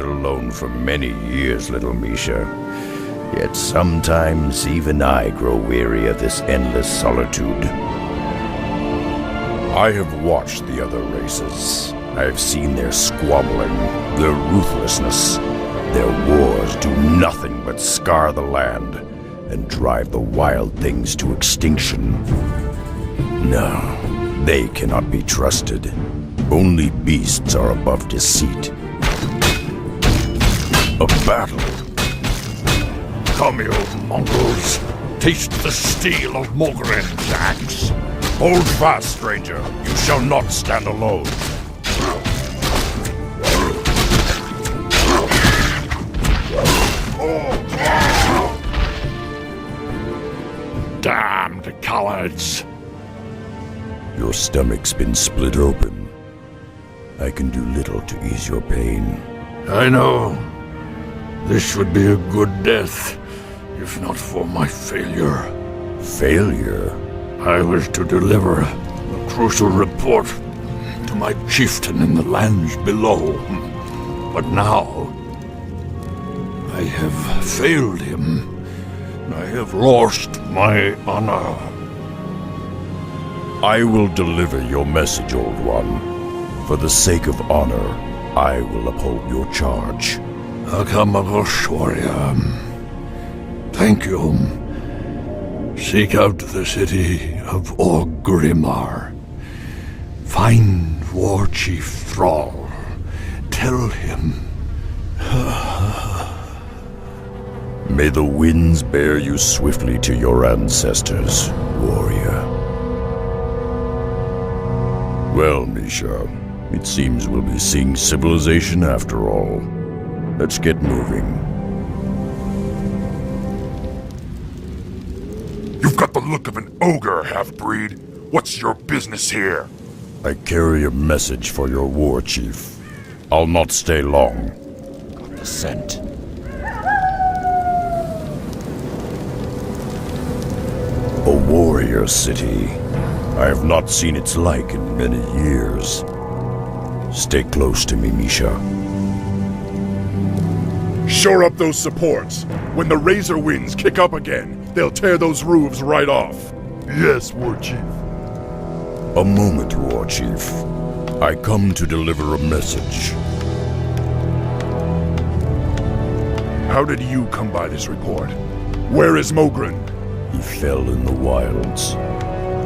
wandered alone for many years, little Misha. Yet sometimes even I grow weary of this endless solitude. I have watched the other races. I have seen their squabbling, their ruthlessness. Their wars do nothing but scar the land and drive the wild things to extinction. No, they cannot be trusted. Only beasts are above deceit. A battle. Come, you mongrels. Taste the steel of Mogren's axe. Hold fast, stranger. You shall not stand alone. Damned cowards! Your stomach's been split open. I can do little to ease your pain. I know. This would be a good death, if not for my failure. Failure? I was to deliver a crucial report to my chieftain in the lands below. But now, I have failed him. I have lost my honor. I will deliver your message, Old One. For the sake of honor, I will uphold your charge. Akamagosh, warrior. Thank you. Seek out the city of Orgrimmar. Find War Chief Thrall. Tell him. May the winds bear you swiftly to your ancestors, warrior. Well, Misha, it seems we'll be seeing civilization after all. Let's get moving. You've got the look of an ogre, half-breed. What's your business here? I carry a message for your war chief. I'll not stay long. Got the scent. A warrior city. I have not seen its like in many years. Stay close to me, Misha. Shore up those supports. When the razor winds kick up again, they'll tear those roofs right off. Yes, War Chief. A moment, War Chief. I come to deliver a message. How did you come by this report? Where is Mogren? He fell in the wilds.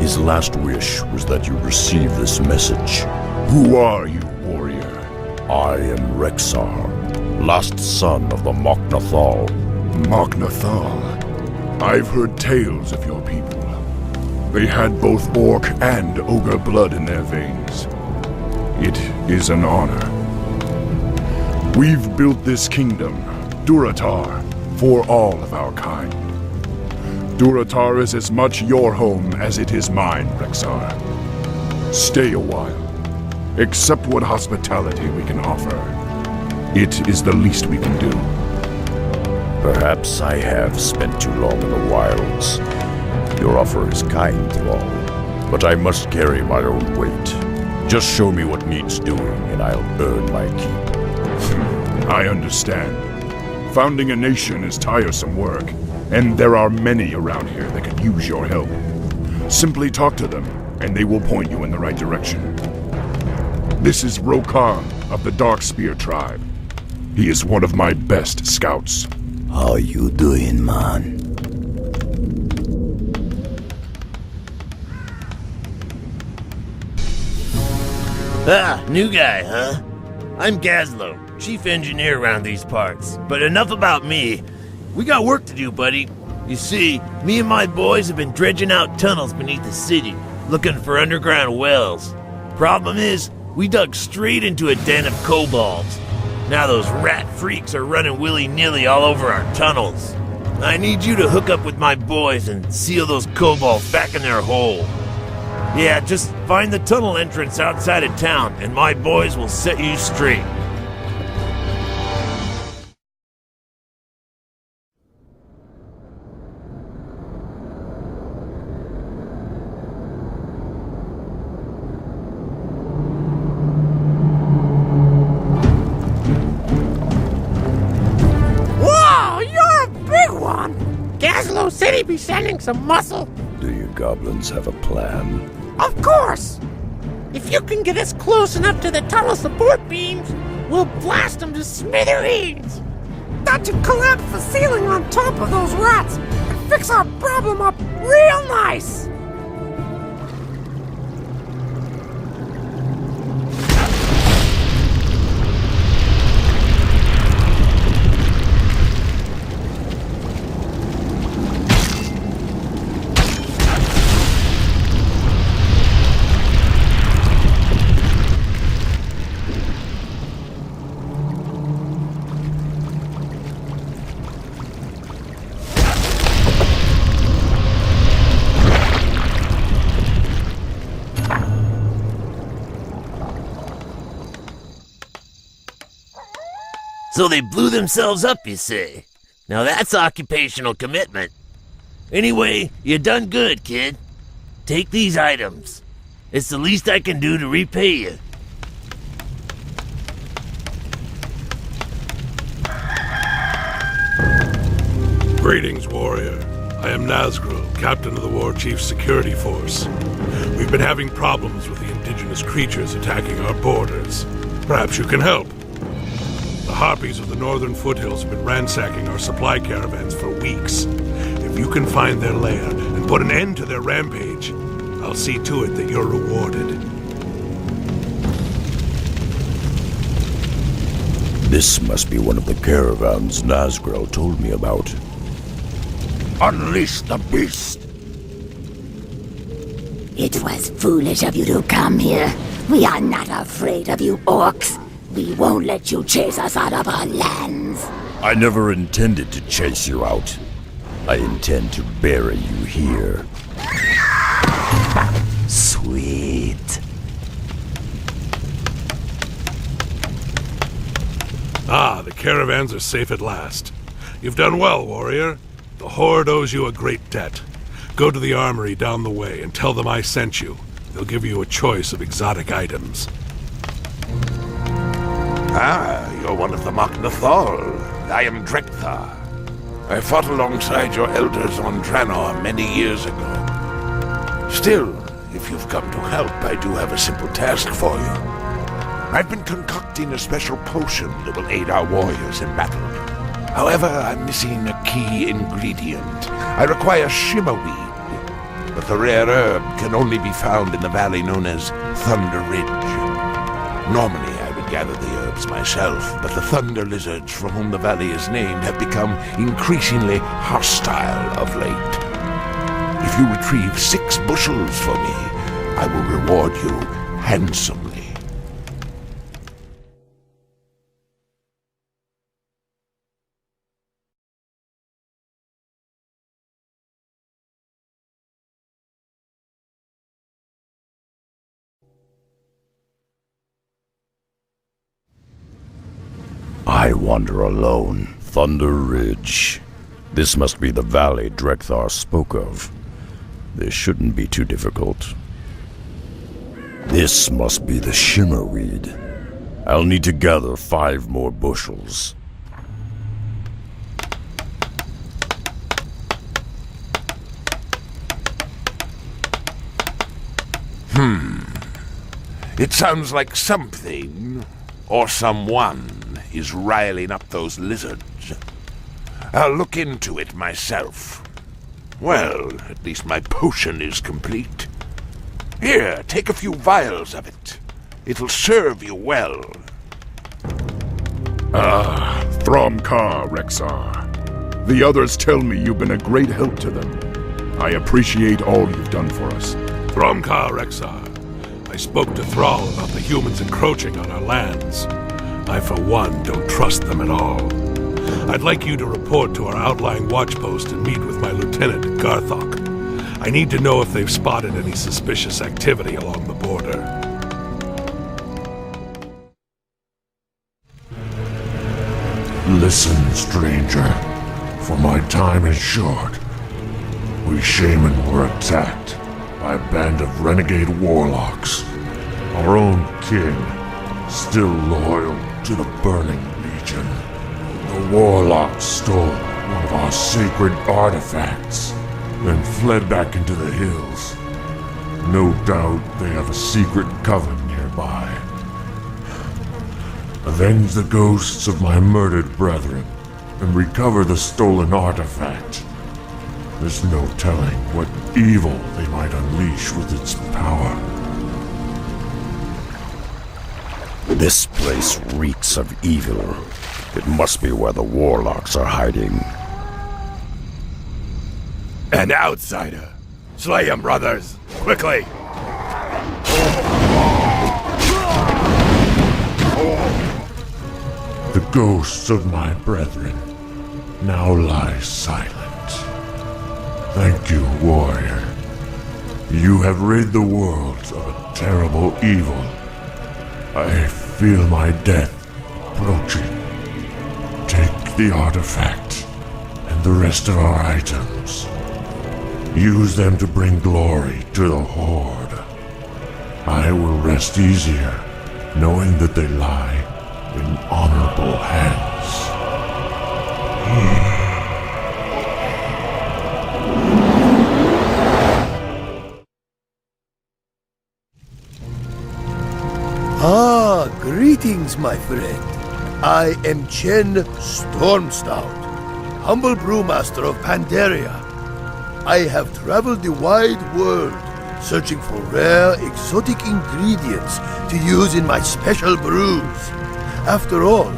His last wish was that you receive this message. Who are you, warrior? I am Rexar, last son of the Moknathal. Moknathal. I've heard tales of your people. They had both orc and ogre blood in their veins. It is an honor. We've built this kingdom, Durotar, for all of our kind. Durotar is as much your home as it is mine, Rexar. Stay a while. Accept what hospitality we can offer. It is the least we can do. Perhaps I have spent too long in the wilds. Your offer is kind, Thrall, but I must carry my own weight. Just show me what needs doing, and I'll earn my keep. I understand. Founding a nation is tiresome work, and there are many around here that could use your help. Simply talk to them, and they will point you in the right direction. This is Rokar of the Darkspear tribe. He is one of my best scouts. How you doing, man? Ah, new guy, huh? I'm Gazlo, chief engineer around these parts. But enough about me. We got work to do, buddy. You see, me and my boys have been dredging out tunnels beneath the city, looking for underground wells. Problem is, we dug straight into a den of kobolds. Now those rat freaks are running willy-nilly all over our tunnels. I need you to hook up with my boys and seal those kobolds back in their hole. Yeah, just find the tunnel entrance outside of town, and my boys will set you straight. be sending some muscle. Do you goblins have a plan? Of course! If you can get us close enough to the tunnel support beams, we'll blast them to smithereens! That should collapse the ceiling on top of those rats and fix our problem up real nice! So they blew themselves up, you say? Now that's occupational commitment. Anyway, you done good, kid. Take these items. It's the least I can do to repay you. Greetings, warrior. I am Nazgul, captain of the War Chief's security force. We've been having problems with the indigenous creatures attacking our borders. Perhaps you can help. The harpies of the northern foothills have been ransacking our supply caravans for weeks. If you can find their lair and put an end to their rampage, I'll see to it that you're rewarded. This must be one of the caravans Nazgrel told me about. Unleash the beast! It was foolish of you to come here. We are not afraid of you orcs. We won't let you chase us out of our lands. I never intended to chase you out. I intend to bury you here. Sweet. Ah, the caravans are safe at last. You've done well, warrior. The Horde owes you a great debt. Go to the armory down the way and tell them I sent you. They'll give you a choice of exotic items. Ah, you're one of the Machnathal. I am Drekthar. I fought alongside your elders on Draenor many years ago. Still, if you've come to help, I do have a simple task for you. I've been concocting a special potion that will aid our warriors in battle. However, I'm missing a key ingredient. I require shimmerweed, but the rare herb can only be found in the valley known as Thunder Ridge. Normally, I would gather the herbs myself, but the thunder lizards from whom the valley is named have become increasingly hostile of late. If you retrieve 6 bushels for me, I will reward you handsomely. I wander alone. Thunder Ridge. This must be the valley Drekthar spoke of. This shouldn't be too difficult. This must be the shimmerweed. I'll need to gather 5 more bushels. It sounds like something, or someone, is riling up those lizards. I'll look into it myself. Well, at least my potion is complete. Here, take a few vials of it. It'll serve you well. Ah, Thromkar, Rexar. The others tell me you've been a great help to them. I appreciate all you've done for us. Thromkar, Rexar. I spoke to Thrall about the humans encroaching on our lands. I, for one, don't trust them at all. I'd like you to report to our outlying watchpost and meet with my lieutenant, Garthok. I need to know if they've spotted any suspicious activity along the border. Listen, stranger, for my time is short. We shaman were attacked by a band of renegade warlocks. Our own king, still loyal to the Burning Legion. The warlocks stole one of our sacred artifacts. then fled back into the hills. No doubt they have a secret coven nearby. Avenge the ghosts of my murdered brethren and recover the stolen artifact. There's no telling what evil they might unleash with its power. This place reeks of evil. It must be where the warlocks are hiding. An outsider! Slay him, brothers! Quickly! The ghosts of my brethren now lie silent. Thank you, warrior. You have rid the world of a terrible evil. I feel my death approaching. Take the artifact and the rest of our items. Use them to bring glory to the Horde. I will rest easier knowing that they lie in honorable hands. Ah, greetings, my friend. I am Chen Stormstout, humble brewmaster of Pandaria. I have traveled the wide world, searching for rare, exotic ingredients to use in my special brews. After all,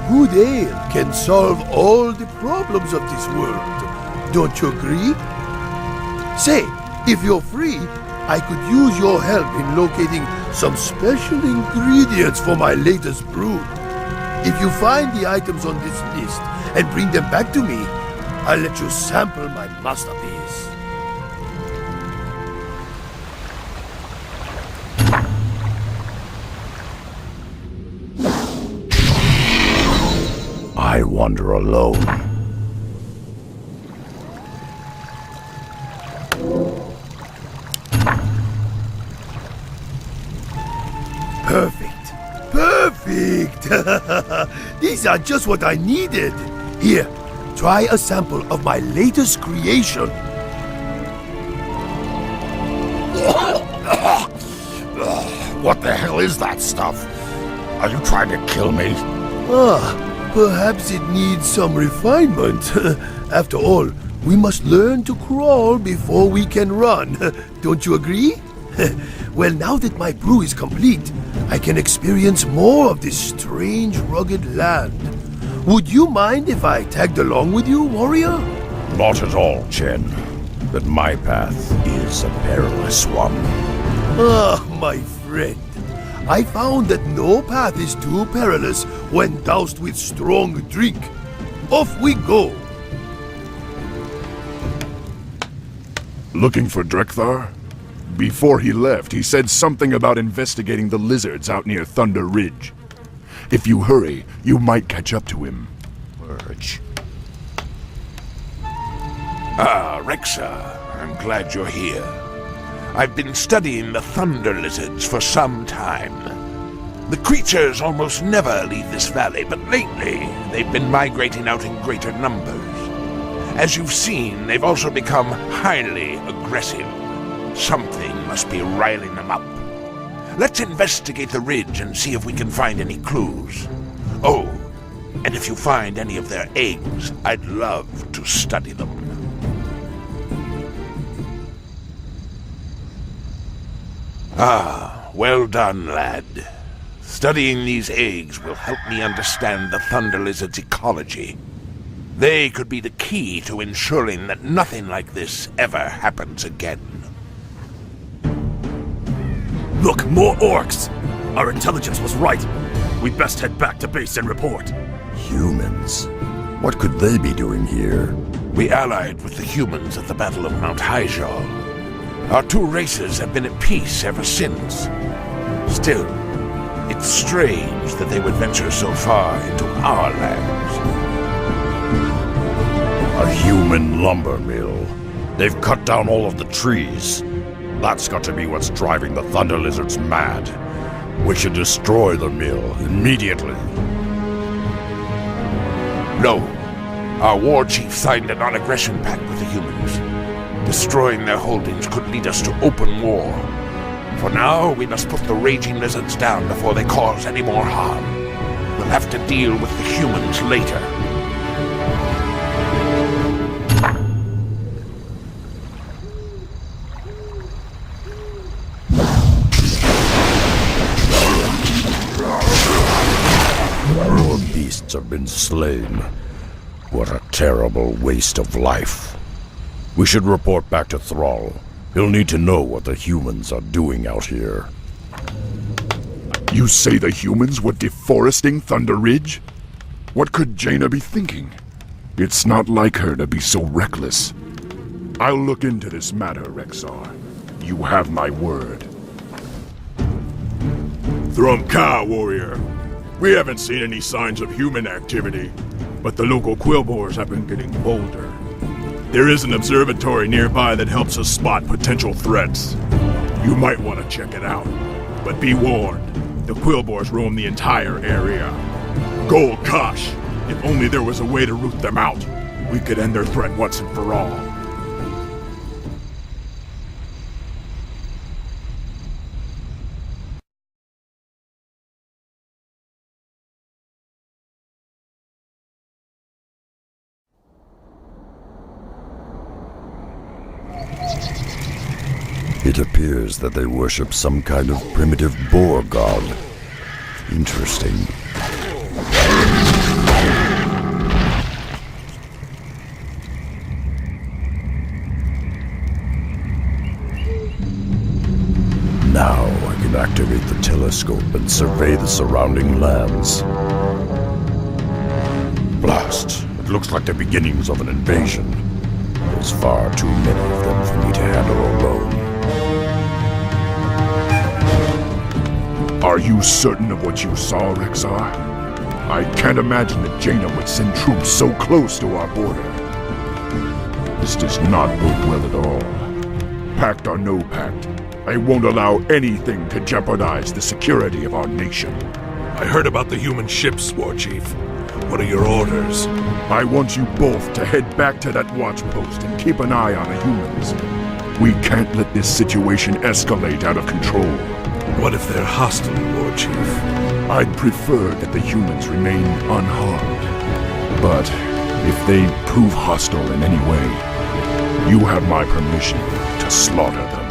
good ale can solve all the problems of this world. Don't you agree? Say, if you're free, I could use your help in locating some special ingredients for my latest brew. If you find the items on this list and bring them back to me, I'll let you sample my masterpiece. I wander alone. Perfect. Perfect! These are just what I needed. Here, try a sample of my latest creation. What the hell is that stuff? Are you trying to kill me? Perhaps it needs some refinement. After all, we must learn to crawl before we can run. Don't you agree? Well, now that my brew is complete, I can experience more of this strange, rugged land. Would you mind if I tagged along with you, warrior? Not at all, Chen. But my path is a perilous one. Ah, my friend. I found that no path is too perilous when doused with strong drink. Off we go. Looking for Drekthar? Before he left, he said something about investigating the lizards out near Thunder Ridge. If you hurry, you might catch up to him. Urge. Ah, Rexa, I'm glad you're here. I've been studying the thunder lizards for some time. The creatures almost never leave this valley, but lately they've been migrating out in greater numbers. As you've seen, they've also become highly aggressive. Something must be riling them up. Let's investigate the ridge and see if we can find any clues. Oh, and if you find any of their eggs, I'd love to study them. Ah, well done, lad. Studying these eggs will help me understand the thunder lizard's ecology. They could be the key to ensuring that nothing like this ever happens again. Look, more orcs! Our intelligence was right. We'd best head back to base and report. Humans? What could they be doing here? We allied with the humans at the Battle of Mount Hyjal. Our two races have been at peace ever since. Still, it's strange that they would venture so far into our lands. A human lumber mill. They've cut down all of the trees. That's got to be what's driving the thunder lizards mad. We should destroy the mill immediately. No. Our war chief signed a non-aggression pact with the humans. Destroying their holdings could lead us to open war. For now, we must put the raging lizards down before they cause any more harm. We'll have to deal with the humans later. More beasts have been slain. What a terrible waste of life. We should report back to Thrall. He'll need to know what the humans are doing out here. You say the humans were deforesting Thunder Ridge? What could Jaina be thinking? It's not like her to be so reckless. I'll look into this matter, Rexar. You have my word. Thrumka, warrior. We haven't seen any signs of human activity, but the local quillboars have been getting bolder. There is an observatory nearby that helps us spot potential threats. You might want to check it out. But be warned, the quillboars roam the entire area. Gold Kosh! If only there was a way to root them out, we could end their threat once and for all. It appears that they worship some kind of primitive boar god. Interesting. Now I can activate the telescope and survey the surrounding lands. Blast! It looks like the beginnings of an invasion. There's far too many of them for me to handle alone. Are you certain of what you saw, Rexar? I can't imagine that Jaina would send troops so close to our border. This does not bode well at all. Pact or no pact, I won't allow anything to jeopardize the security of our nation. I heard about the human ships, War Chief. What are your orders? I want you both to head back to that watch post and keep an eye on the humans. We can't let this situation escalate out of control. What if they're hostile, War Chief? I'd prefer that the humans remain unharmed. But if they prove hostile in any way, you have my permission to slaughter them.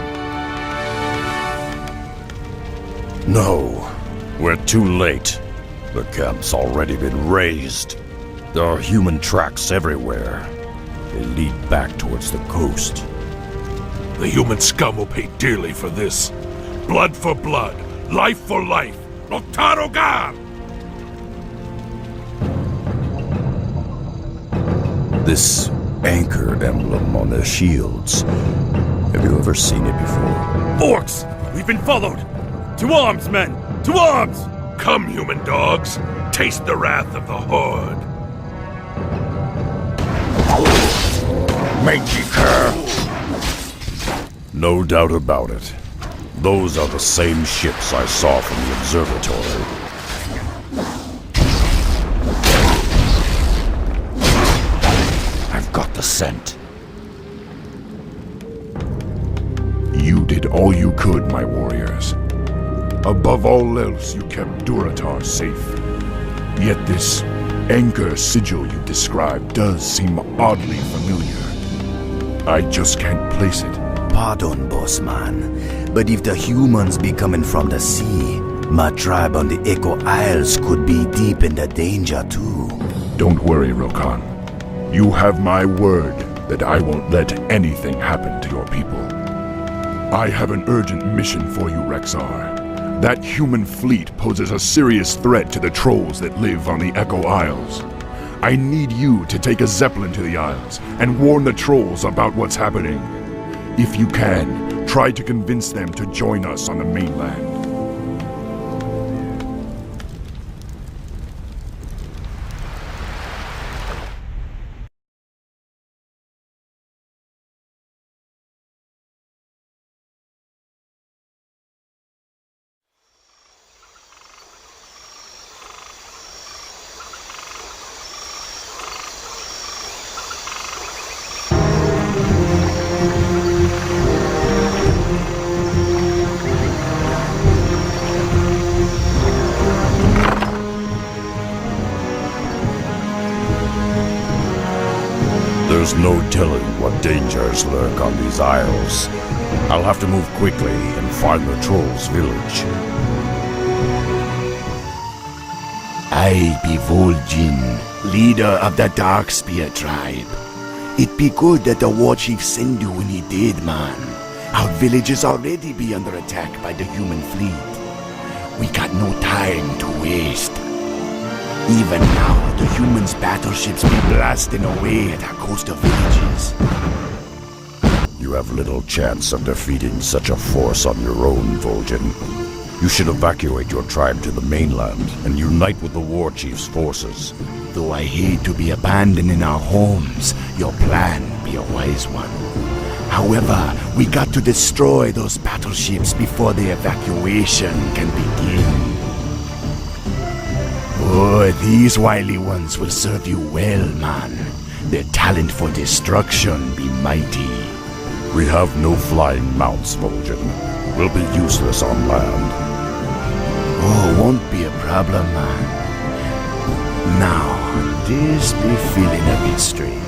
No, we're too late. The camp's already been razed. There are human tracks everywhere. They lead back towards the coast. The human scum will pay dearly for this. Blood for blood, life for life. Notarogar! This anchor emblem on their shields. Have you ever seen it before? Orcs! We've been followed! To arms, men! To arms! Come, human dogs. Taste the wrath of the Horde. Mangy cur! No doubt about it. Those are the same ships I saw from the observatory. I've got the scent. You did all you could, my warriors. Above all else, you kept Durotar safe. Yet this anchor sigil you described does seem oddly familiar. I just can't place it. Pardon, bossman, but if the humans be coming from the sea, my tribe on the Echo Isles could be deep in the danger too. Don't worry, Rokan. You have my word that I won't let anything happen to your people. I have an urgent mission for you, Rexar. That human fleet poses a serious threat to the trolls that live on the Echo Isles. I need you to take a zeppelin to the Isles and warn the trolls about what's happening. If you can, try to convince them to join us on the mainland. There's no telling what dangers lurk on these isles. I'll have to move quickly and find the trolls' village. I be Vol'jin, leader of the Darkspear tribe. It be good that the war chief sent you when he did, man. Our village is already be under attack by the human fleet. We got no time to waste. Even now, the humans' battleships be blasting away at our coastal villages. You have little chance of defeating such a force on your own, Vol'jin. You should evacuate your tribe to the mainland and unite with the war chief's forces. Though I hate to be abandoning our homes, your plan be a wise one. However, we got to destroy those battleships before the evacuation can begin. Oh, these wily ones will serve you well, man. Their talent for destruction be mighty. We have no flying mounts, Vol'jin. We'll be useless on land. Oh, won't be a problem, man. Now, this be feeling a bit strange.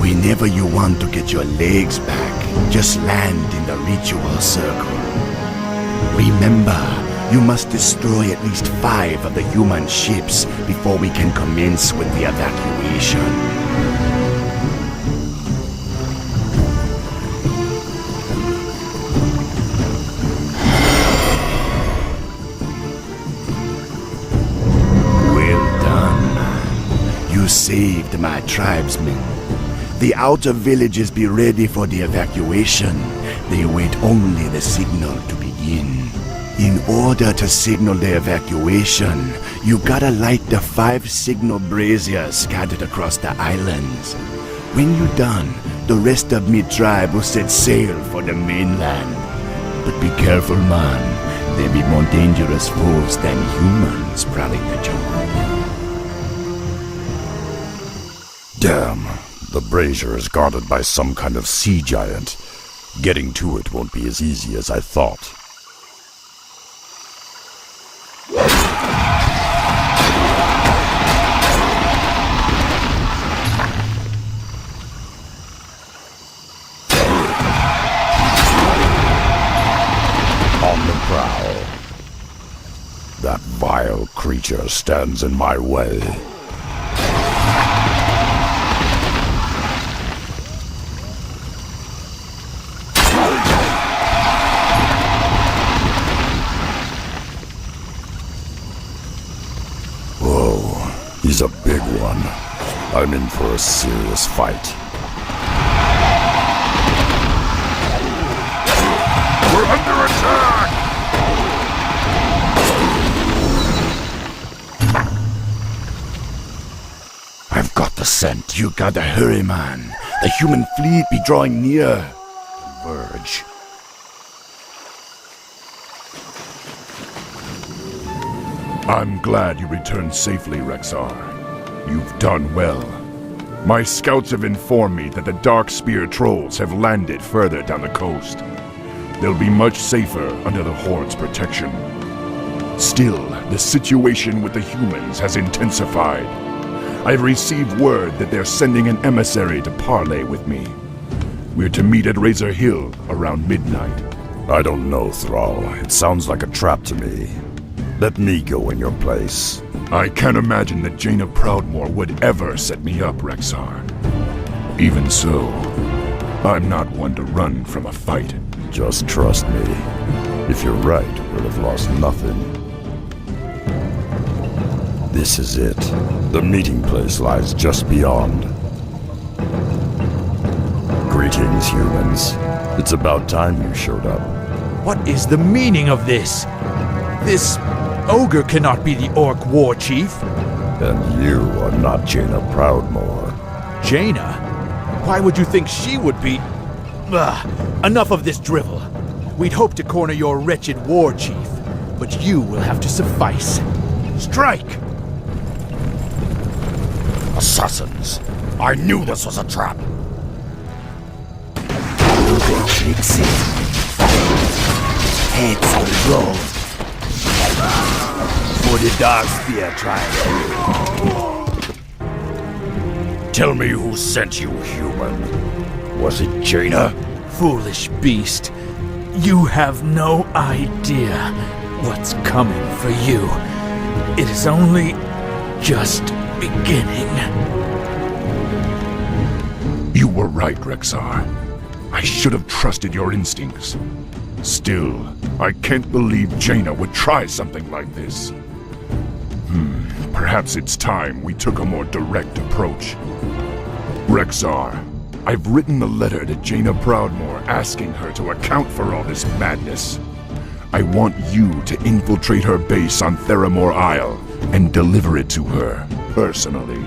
Whenever you want to get your legs back, just land in the ritual circle. Remember, you must destroy at least 5 of the human ships before we can commence with the evacuation. Well done, man. You saved my tribesmen. The outer villages be ready for the evacuation. They await only the signal to begin. In order to signal the evacuation, you gotta light the 5 signal braziers scattered across the islands. When you're done, the rest of me tribe will set sail for the mainland. But be careful, man. There be more dangerous foes than humans prowling the jungle. Damn. The brazier is guarded by some kind of sea giant. Getting to it won't be as easy as I thought. On the prowl. That vile creature stands in my way. He's a big one. I'm in for a serious fight. We're under attack! I've got the scent. You gotta hurry, man. The human fleet be drawing near. Converge. I'm glad you returned safely, Rexar. You've done well. My scouts have informed me that the Darkspear trolls have landed further down the coast. They'll be much safer under the Horde's protection. Still, the situation with the humans has intensified. I've received word that they're sending an emissary to parley with me. We're to meet at Razor Hill around midnight. I don't know, Thrall. It sounds like a trap to me. Let me go in your place. I can't imagine that Jaina Proudmoore would ever set me up, Rexar. Even so, I'm not one to run from a fight. Just trust me. If you're right, we'll have lost nothing. This is it. The meeting place lies just beyond. Greetings, humans. It's about time you showed up. What is the meaning of this? This ogre cannot be the orc war chief. And you are not Jaina Proudmoore. Jaina? Why would you think she would be? Enough of this drivel. We'd hoped to corner your wretched war chief, but you will have to suffice. Strike! Assassins! I knew this was a trap! Trixie. Heads will roll. For the Dark Spear tribe. Tell me who sent you, human. Was it Jaina? Foolish beast. You have no idea what's coming for you. It is only just beginning. You were right, Rexar. I should have trusted your instincts. Still, I can't believe Jaina would try something like this. Perhaps it's time we took a more direct approach. Rexar, I've written a letter to Jaina Proudmoore asking her to account for all this madness. I want you to infiltrate her base on Theramore Isle and deliver it to her, personally.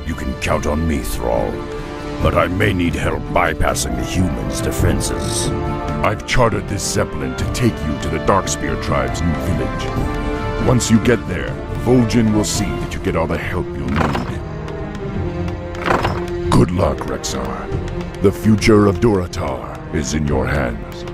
You can count on me, Thrall. But I may need help bypassing the humans' defenses. I've chartered this Zeppelin to take you to the Darkspear tribe's new village. Once you get there, Vol'jin will see that you get all the help you'll need. Good luck, Rexar. The future of Durotar is in your hands.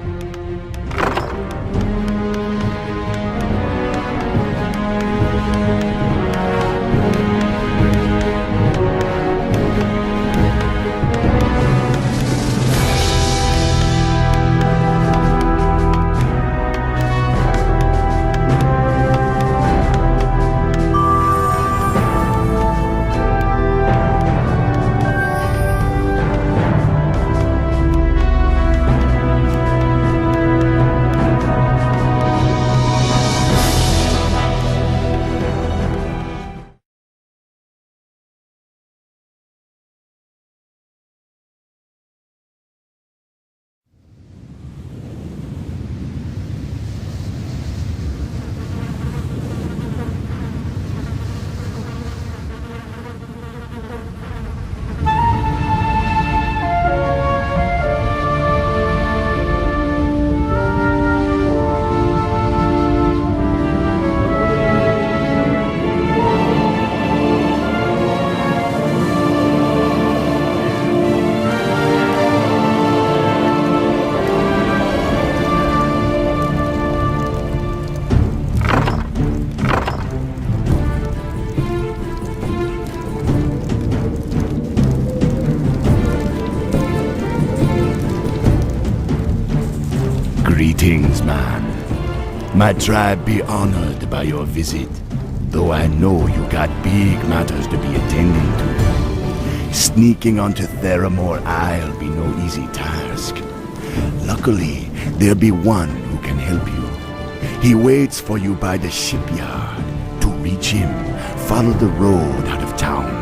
Greetings, man. My tribe be honored by your visit, though I know you got big matters to be attending to. Sneaking onto Theramore Isle be no easy task. Luckily, there be one who can help you. He waits for you by the shipyard. To reach him, follow the road out of town.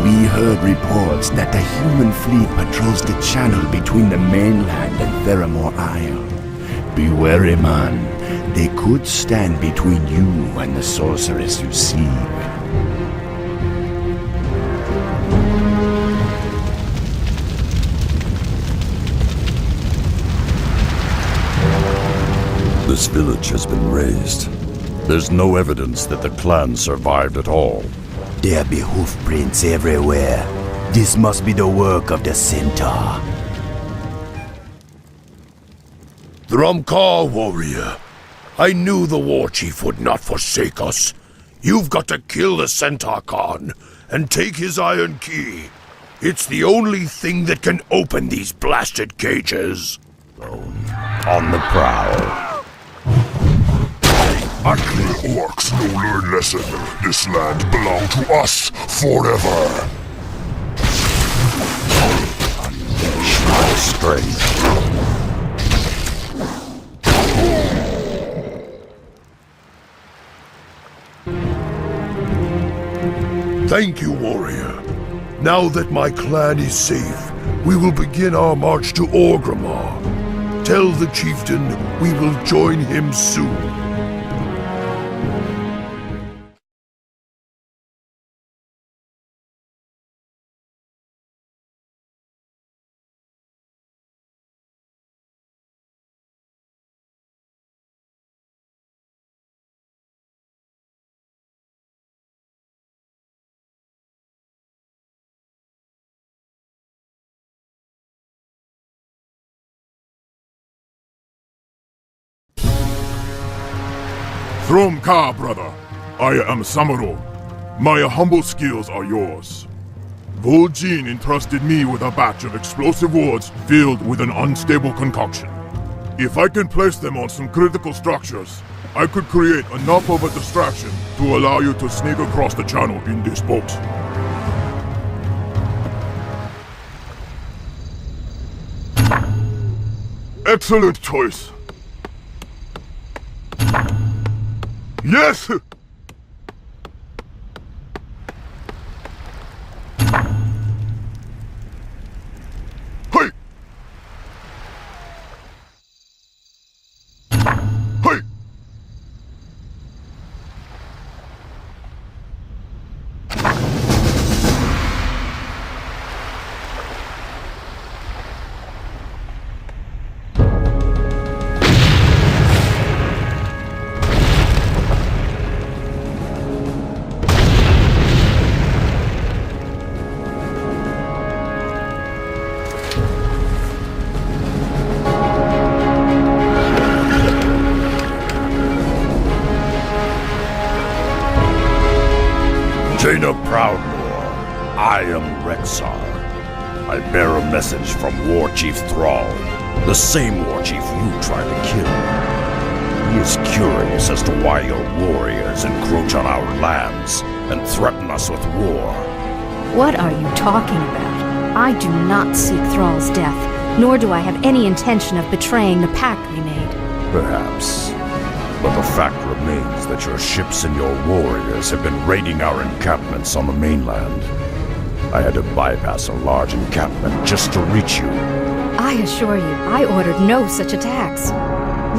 We heard reports that the human fleet patrols the channel between the mainland and Theramore Isle. Be wary, man. They could stand between you and the sorceress you seek. This village has been razed. There's no evidence that the clan survived at all. There be hoof prints everywhere. This must be the work of the centaur. Thrumcar, warrior. I knew the war chief would not forsake us. You've got to kill the Centaur Khan and take his iron key. It's the only thing that can open these blasted cages. On the prowl. Ugly orcs no learn lesson. This land belong to us forever. Unleash my strength. Thank you, warrior. Now that my clan is safe, we will begin our march to Orgrimmar. Tell the chieftain we will join him soon. Throm Ka, brother. I am Samuro. My humble skills are yours. Vol'jin entrusted me with a batch of explosive wards filled with an unstable concoction. If I can place them on some critical structures, I could create enough of a distraction to allow you to sneak across the channel in this boat. Excellent choice. Yes! Hey! Hey! Jaina Proudmoore, I am Rexar. I bear a message from War Chief Thrall, the same War Chief you tried to kill. He is curious as to why your warriors encroach on our lands and threaten us with war. What are you talking about? I do not seek Thrall's death, nor do I have any intention of betraying the pact we made. Perhaps. But the fact remains that your ships and your warriors have been raiding our encampments on the mainland. I had to bypass a large encampment just to reach you. I assure you, I ordered no such attacks.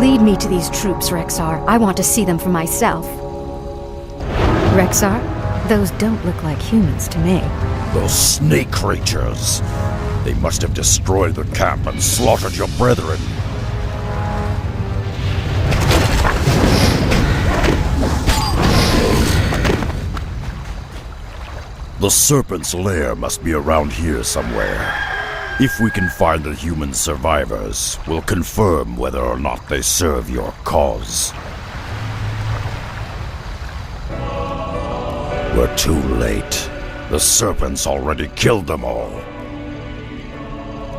Lead me to these troops, Rexar. I want to see them for myself. Rexar, those don't look like humans to me. Those snake creatures. They must have destroyed the camp and slaughtered your brethren. The Serpent's lair must be around here somewhere. If we can find the human survivors, we'll confirm whether or not they serve your cause. We're too late. The Serpent's already killed them all.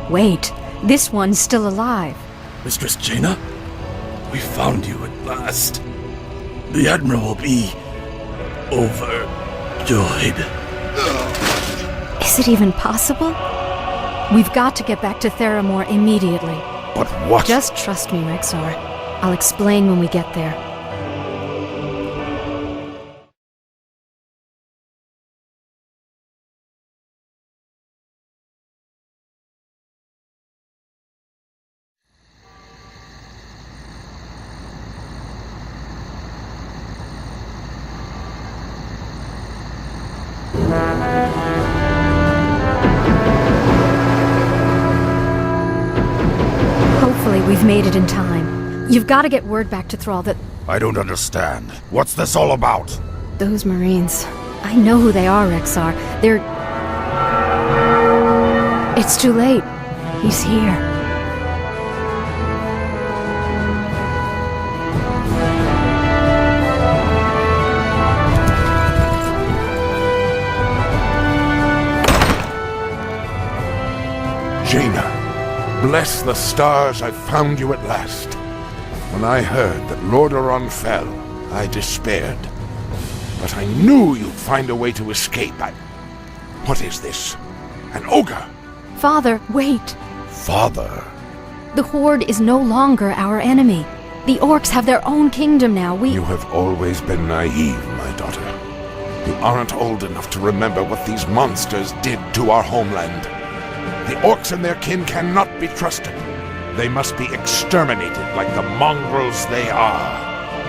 Wait, this one's still alive. Mistress Jaina, we found you at last. The Admiral will be overjoyed. Is it even possible? We've got to get back to Theramore immediately. But what? Just trust me, Rexar. I'll explain when we get there. We've made it in time. You've got to get word back to Thrall that... I don't understand. What's this all about? Those Marines... I know who they are, Rexar. They're... It's too late. He's here. Jaina. Bless the stars, I found you at last. When I heard that Lordaeron fell, I despaired. But I knew you'd find a way to escape. What is this? An ogre? Father, wait. Father? The Horde is no longer our enemy. The Orcs have their own kingdom now. You have always been naive, my daughter. You aren't old enough to remember what these monsters did to our homeland. The Orcs and their kin cannot be trusted. They must be exterminated like the mongrels they are.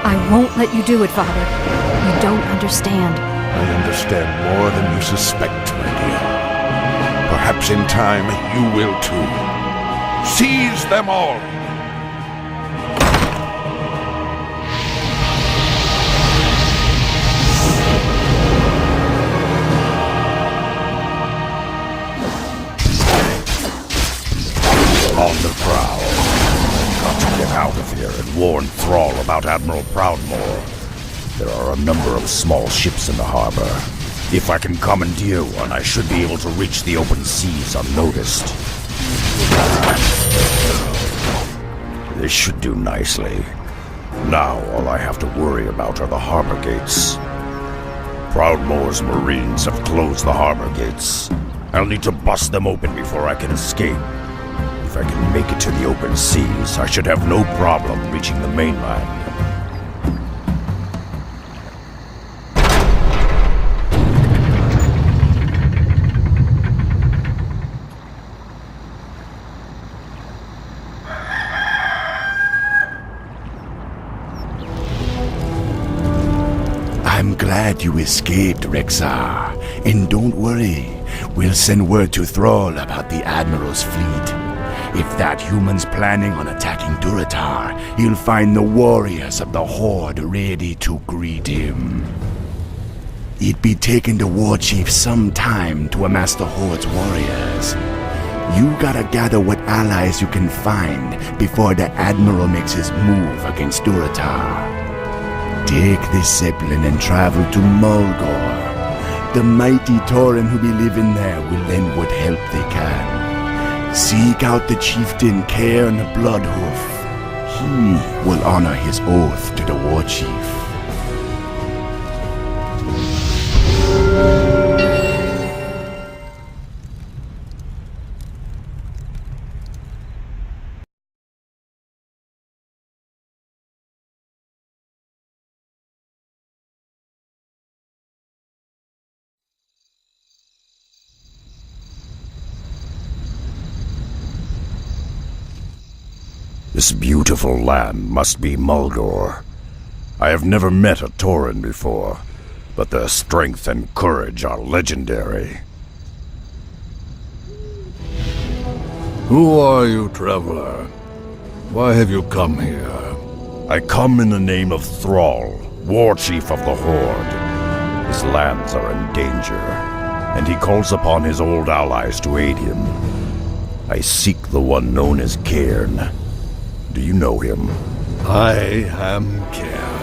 I won't let you do it, Father. You don't understand. I understand more than you suspect, my dear. Perhaps in time you will too. Seize them all! On the prowl. Got to get out of here and warn Thrall about Admiral Proudmoore. There are a number of small ships in the harbor. If I can commandeer one, I should be able to reach the open seas unnoticed. This should do nicely. Now all I have to worry about are the harbor gates. Proudmoore's Marines have closed the harbor gates. I'll need to bust them open before I can escape. If I can make it to the open seas, I should have no problem reaching the mainland. I'm glad you escaped, Rexar. And don't worry, we'll send word to Thrall about the Admiral's fleet. If that human's planning on attacking Durotar, he'll find the warriors of the Horde ready to greet him. It'd be taking the war chief some time to amass the Horde's warriors. You gotta gather what allies you can find before the Admiral makes his move against Durotar. Take this Zeppelin and travel to Mulgore. The mighty Tauren who be living there will lend what help they can. Seek out the chieftain Cairn Bloodhoof. He will honor his oath to the war chief. This beautiful land must be Mulgore. I have never met a Tauren before, but their strength and courage are legendary. Who are you, traveler? Why have you come here? I come in the name of Thrall, war chief of the Horde. His lands are in danger, and he calls upon his old allies to aid him. I seek the one known as Cairn. Do you know him? I am Cairn,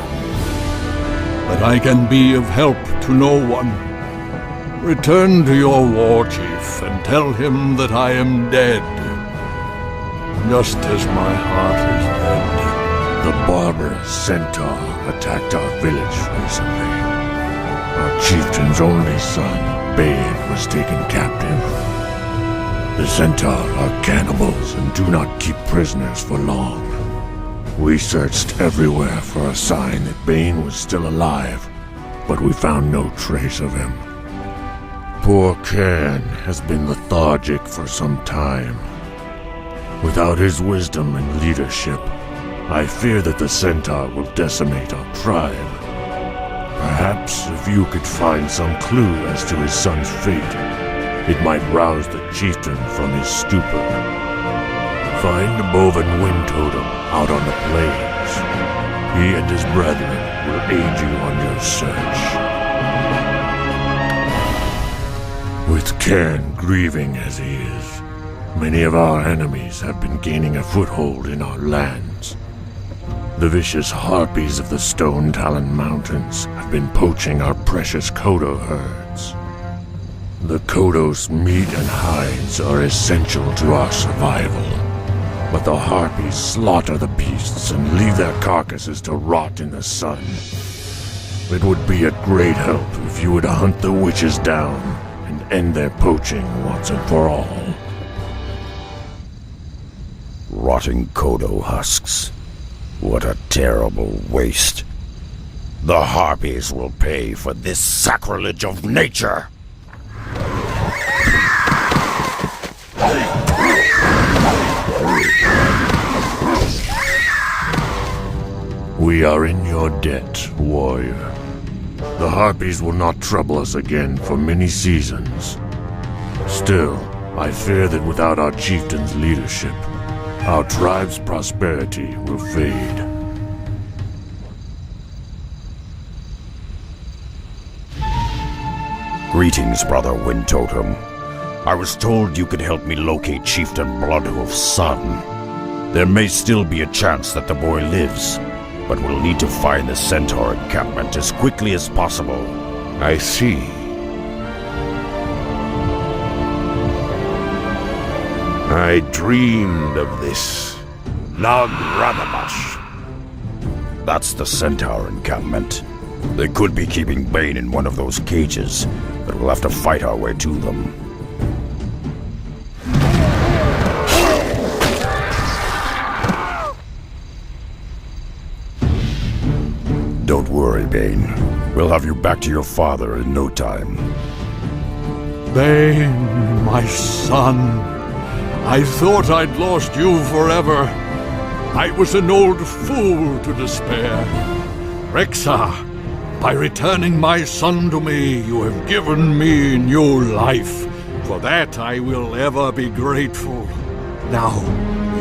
but I can be of help to no one. Return to your war chief and tell him that I am dead, just as my heart is dead. The barbarous centaur attacked our village recently. Our chieftain's only son, Bane, was taken captive. The centaur are cannibals and do not keep prisoners for long. We searched everywhere for a sign that Bane was still alive, but we found no trace of him. Poor Cairn has been lethargic for some time. Without his wisdom and leadership, I fear that the centaur will decimate our tribe. Perhaps if you could find some clue as to his son's fate, it might rouse the chieftain from his stupor. Find the Boven Wind Totem out on the plains. He and his brethren will aid you on your search. With Cairn grieving as he is, many of our enemies have been gaining a foothold in our lands. The vicious harpies of the Stone Talon Mountains have been poaching our precious Kodo herds. The Kodos' meat and hides are essential to our survival, but the harpies slaughter the beasts and leave their carcasses to rot in the sun. It would be a great help if you would hunt the witches down and end their poaching once and for all. Rotting Kodo husks. What a terrible waste. The harpies will pay for this sacrilege of nature. We are in your debt, warrior. The harpies will not trouble us again for many seasons. Still, I fear that without our chieftain's leadership, our tribe's prosperity will fade. Greetings, Brother Wind Totem. I was told you could help me locate Chieftain Bloodhoof's son. There may still be a chance that the boy lives. but we'll need to find the Centaur encampment as quickly as possible. I see. I dreamed of this. Nag Radamash. That's the Centaur encampment. They could be keeping Bane in one of those cages, but we'll have to fight our way to them. Don't worry, Bane. We'll have you back to your father in no time. Bane, my son. I thought I'd lost you forever. I was an old fool to despair. Rexa, by returning my son to me, you have given me new life. For that I will ever be grateful. Now,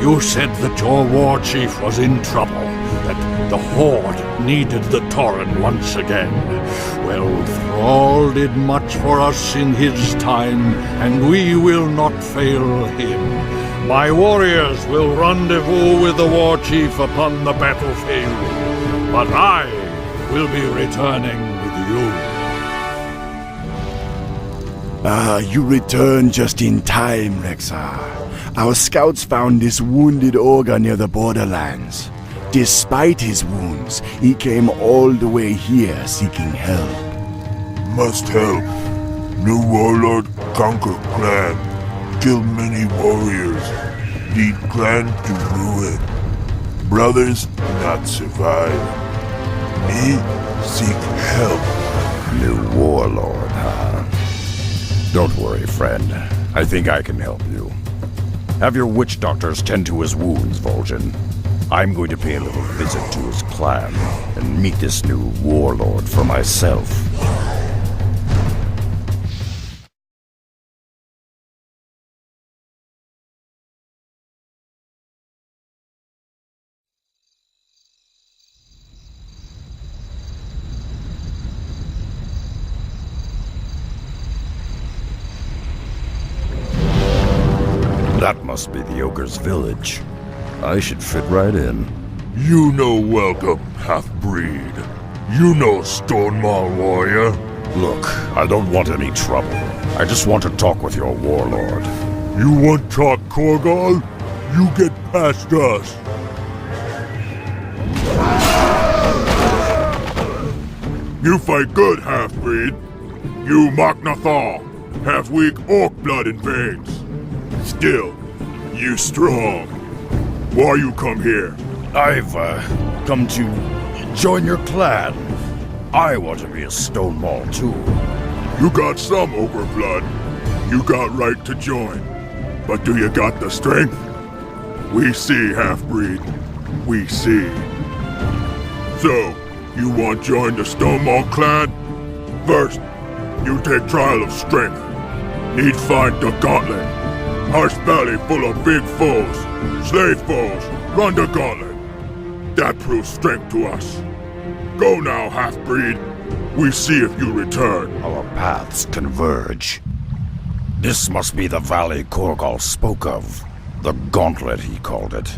you said that your war chief was in trouble, that the Horde needed the Tauren once again. Well, Thrall did much for us in his time, and we will not fail him. My warriors will rendezvous with the war chief upon the battlefield, but I will be returning with you. You returned just in time, Rexa. Our scouts found this wounded ogre near the borderlands. Despite his wounds, he came all the way here seeking help. Must help. New warlord conquer clan. Kill many warriors. Lead clan to ruin. Brothers not survive. Me seek help. New warlord, huh? Don't worry, friend. I think I can help you. Have your witch doctors tend to his wounds, Vol'jin. I'm going to pay a little visit to his clan and meet this new warlord for myself. That must be the ogre's village. I should fit right in. You know welcome, half-breed. You know Stonemaul warrior. Look, I don't want any trouble. I just want to talk with your warlord. You want talk Korgal? You get past us. You fight good, half-breed. You Maknathal have weak orc blood in veins. Still, you strong. Why you come here? I've, come to join your clan. I want to be a Stonemaul, too. You got some ogre blood. You got right to join. But do you got the strength? We see, half-breed. We see. So, you want join the Stonemaul clan? First, you take trial of strength. Need find the gauntlet. Harsh Valley full of big foes. Slay foes. Run the gauntlet. That proves strength to us. Go now, half-breed. We see if you return. Our paths converge. This must be the valley Korgal spoke of. The gauntlet, he called it.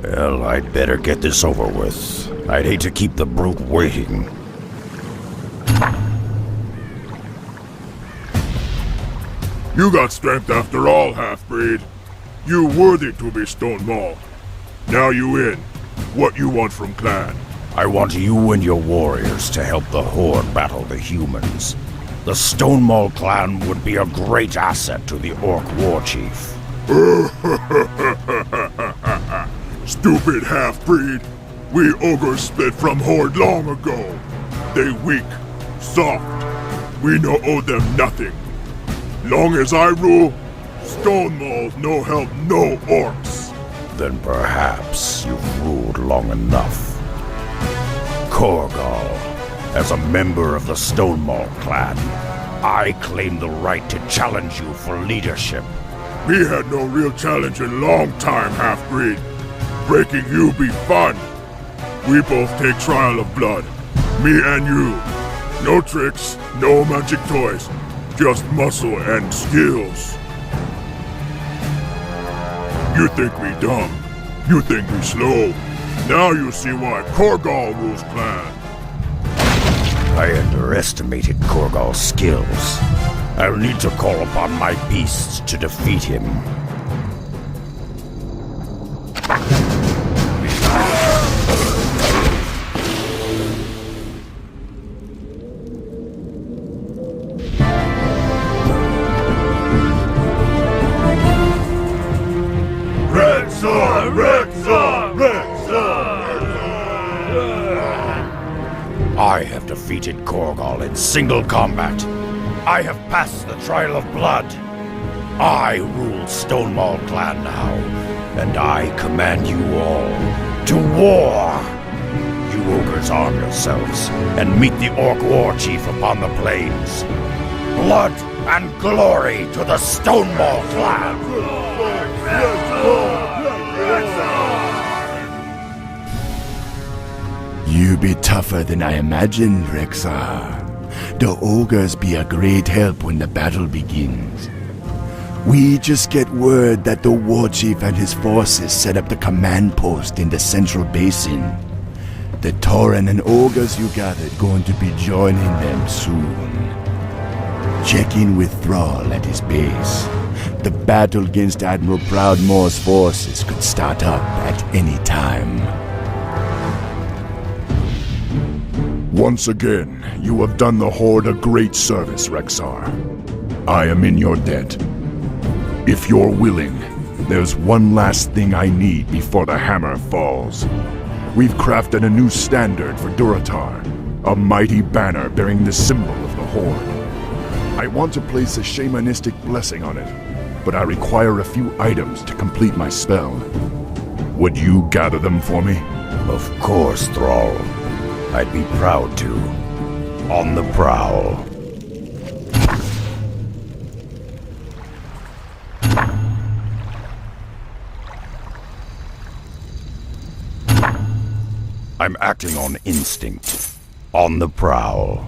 Well, I'd better get this over with. I'd hate to keep the brute waiting. You got strength after all, half-breed. You worthy to be Stonemaul. Now you in. What you want from clan? I want you and your warriors to help the Horde battle the humans. The Stonemaul clan would be a great asset to the Orc war chief. Stupid half-breed. We ogres split from Horde long ago. They weak, soft. We no owe them nothing. Long as I rule, Stonemaul's no help no orcs. Then perhaps you've ruled long enough. Korgal, as a member of the Stonemaul clan, I claim the right to challenge you for leadership. We had no real challenge in long time, half-breed. Breaking you be fun. We both take trial of blood. Me and you. No tricks, no magic toys. Just muscle and skills. You think we dumb. You think we slow. Now you see why Korgal rules clan. I underestimated Korgal's skills. I'll need to call upon my beasts to defeat him. I have defeated Korgal in single combat. I have passed the trial of blood. I rule Stonemall Clan now, and I command you all to war. You ogres arm yourselves and meet the Orc War Chief upon the plains. Blood and glory to the Stonemall Clan! You be tougher than I imagined, Rexar. The ogres be a great help when the battle begins. We just get word that the war chief and his forces set up the command post in the central basin. The Tauren and ogres you gathered going to be joining them soon. Check in with Thrall at his base. The battle against Admiral Proudmoore's forces could start up at any time. Once again, you have done the Horde a great service, Rexar. I am in your debt. If you're willing, there's one last thing I need before the hammer falls. We've crafted a new standard for Durotar, a mighty banner bearing the symbol of the Horde. I want to place a shamanistic blessing on it, but I require a few items to complete my spell. Would you gather them for me? Of course, Thrall. I'd be proud to. On the prowl. I'm acting on instinct. On the prowl.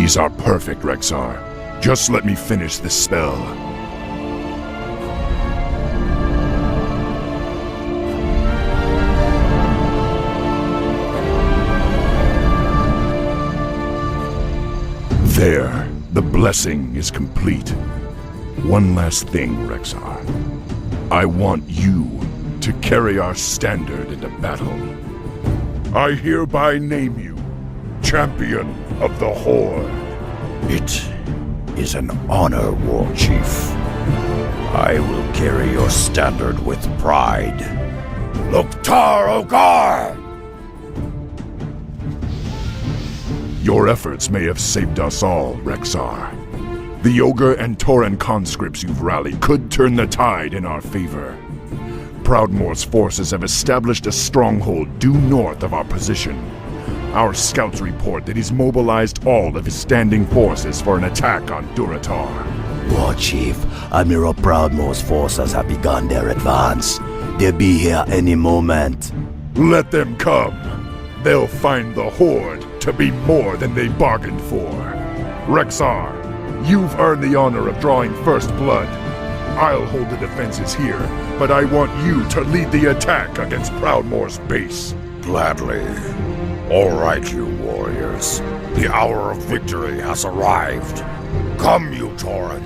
These are perfect, Rexar. Just let me finish this spell. There, the blessing is complete. One last thing, Rexar. I want you to carry our standard into battle. I hereby name you Champion of the Horde. It is an honor, War Chief. I will carry your standard with pride. Loktar Ogar! Your efforts may have saved us all, Rexar. The Ogre and Tauren conscripts you've rallied could turn the tide in our favor. Proudmoore's forces have established a stronghold due north of our position. Our scouts report that he's mobilized all of his standing forces for an attack on Durotar. War Chief, Admiral Proudmoore's forces have begun their advance. They'll be here any moment. Let them come. They'll find the Horde to be more than they bargained for. Rexar, you've earned the honor of drawing first blood. I'll hold the defenses here, but I want you to lead the attack against Proudmoore's base. Gladly. All right, you warriors. The hour of victory has arrived. Come, you Tauren.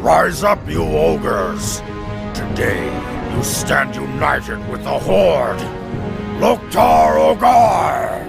Rise up, you ogres. Today, you stand united with the Horde. Loktar Ogar!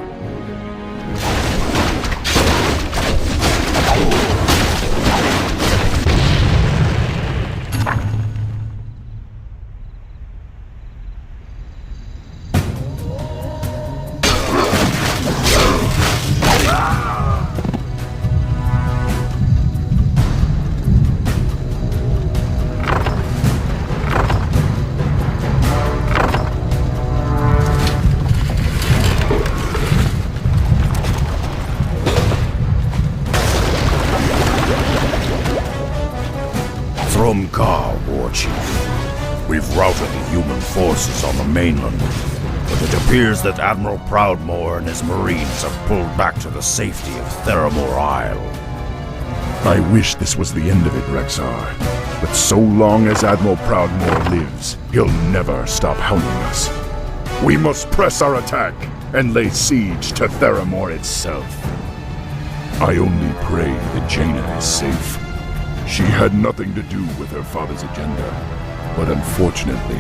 From Ka, War Chief. We've routed the human forces on the mainland, but it appears that Admiral Proudmoore and his marines have pulled back to the safety of Theramore Isle. I wish this was the end of it, Rexar. But so long as Admiral Proudmoore lives, he'll never stop hounding us. We must press our attack and lay siege to Theramore itself. I only pray that Jaina is safe. She had nothing to do with her father's agenda, but unfortunately,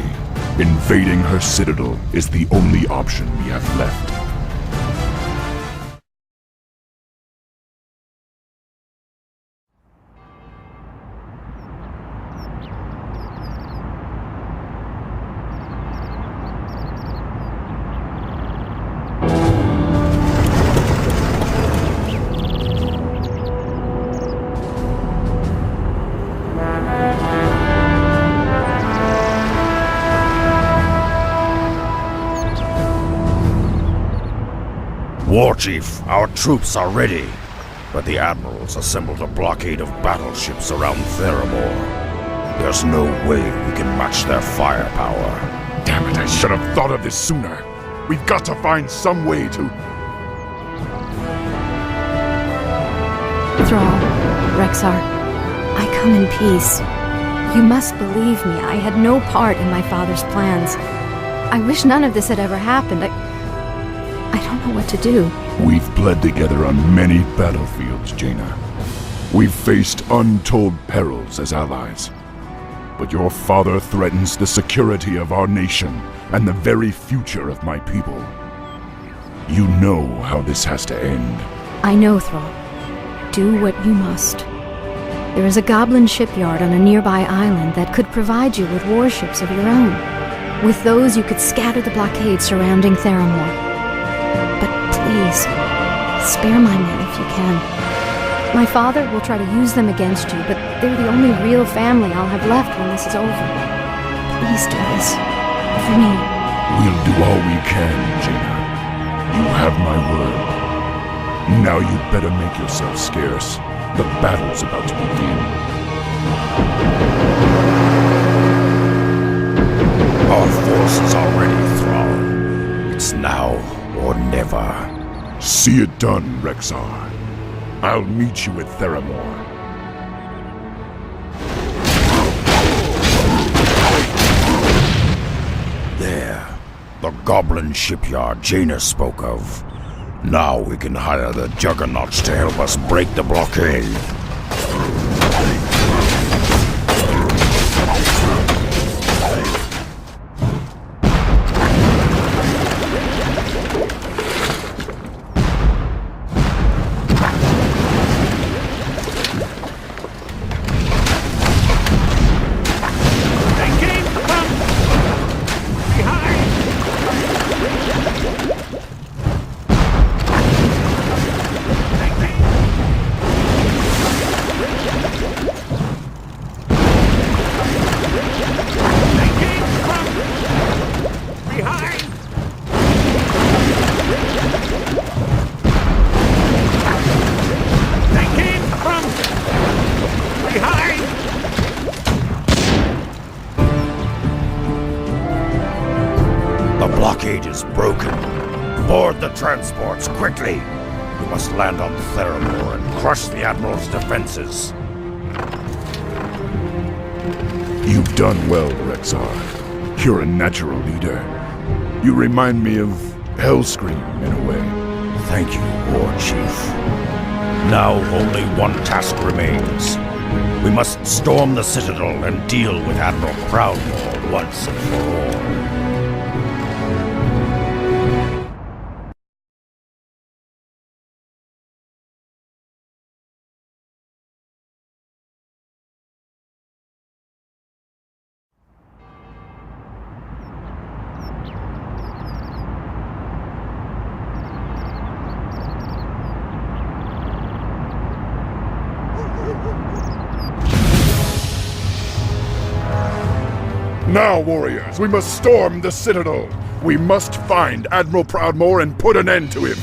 invading her citadel is the only option we have left. War Chief, our troops are ready, but the Admiral's assembled a blockade of battleships around Theramore. There's no way we can match their firepower. Damn it, I should have thought of this sooner. We've got to find some way to... Thrall, Rexar, I come in peace. You must believe me, I had no part in my father's plans. I wish none of this had ever happened. I don't know what to do. We've bled together on many battlefields, Jaina. We've faced untold perils as allies. But your father threatens the security of our nation and the very future of my people. You know how this has to end. I know, Thrall. Do what you must. There is a goblin shipyard on a nearby island that could provide you with warships of your own. With those, you could scatter the blockade surrounding Theramore. But please, spare my men if you can. My father will try to use them against you, but they're the only real family I'll have left when this is over. Please do this. For me. We'll do all we can, Jaina. You have my word. Now you better make yourself scarce. The battle's about to begin. Our forces are ready, Thrall. It's now or never. See it done, Rexar. I'll meet you at Theramore. There. The goblin shipyard Jaina spoke of. Now we can hire the juggernauts to help us break the blockade. Transports, quickly! We must land on Theramore and crush the Admiral's defenses. You've done well, Rexar. You're a natural leader. You remind me of Hellscream, in a way. Thank you, War Chief. Now only one task remains. We must storm the Citadel and deal with Admiral Proudmoore once and for all. Now, warriors, we must storm the Citadel. We must find Admiral Proudmoore and put an end to him.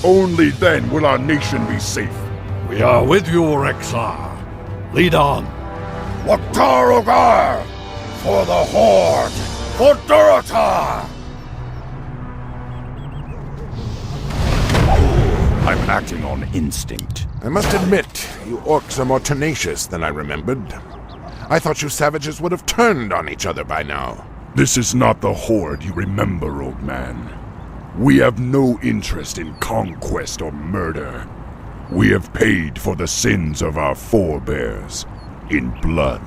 Only then will our nation be safe. We are with you, Rexar. Lead on. Waktarogar! For the Horde! For Durotar! I'm acting on instinct. I must admit, you orcs are more tenacious than I remembered. I thought you savages would have turned on each other by now. This is not the Horde you remember, old man. We have no interest in conquest or murder. We have paid for the sins of our forebears in blood.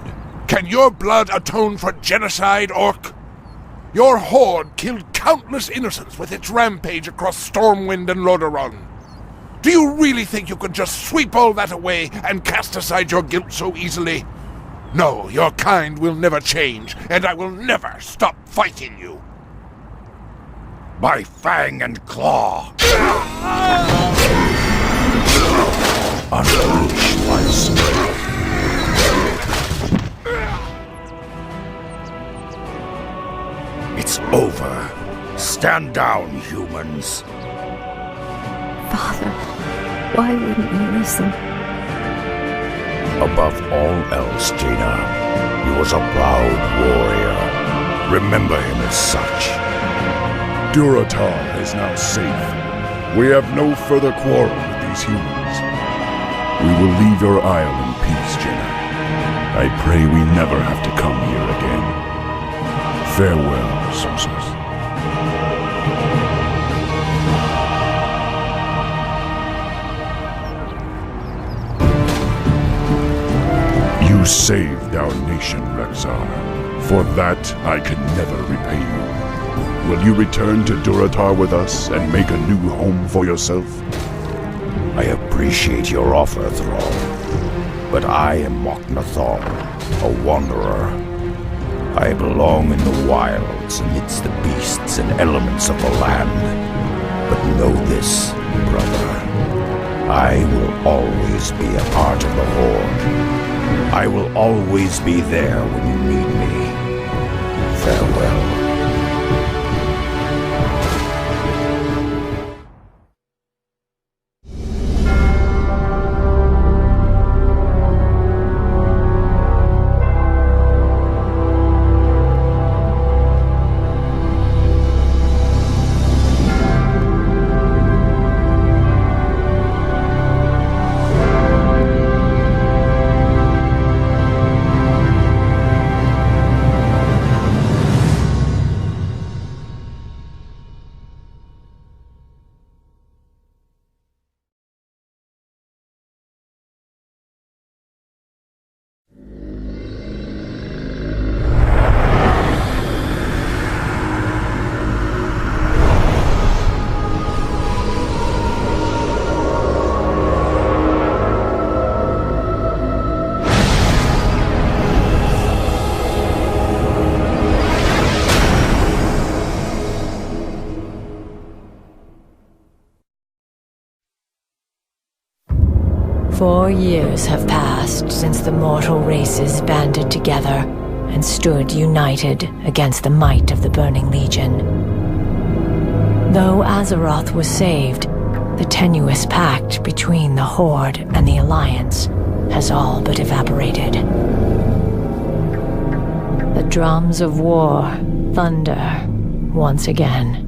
Can your blood atone for genocide, orc? Your Horde killed countless innocents with its rampage across Stormwind and Lordaeron. Do you really think you could just sweep all that away and cast aside your guilt so easily? No, your kind will never change, and I will never stop fighting you. By fang and claw! Unleash my strength. It's over. Stand down, humans. Father, why wouldn't you listen? Above all else, Jaina, he was a proud warrior. Remember him as such. Durotar is now safe. We have no further quarrel with these humans. We will leave your isle in peace, Jaina. I pray we never have to come here again. Farewell, Sonsuza. You saved our nation, Rexar. For that, I can never repay you. Will you return to Durotar with us and make a new home for yourself? I appreciate your offer, Thrall. But I am Mok'Nathal, a wanderer. I belong in the wilds amidst the beasts and elements of the land. But know this, brother. I will always be a part of the Horde. I will always be there when you need me. Farewell. "4 years have passed since the mortal races banded together and stood united against the might of the Burning Legion. Though Azeroth was saved, the tenuous pact between the Horde and the Alliance has all but evaporated. The drums of war thunder once again.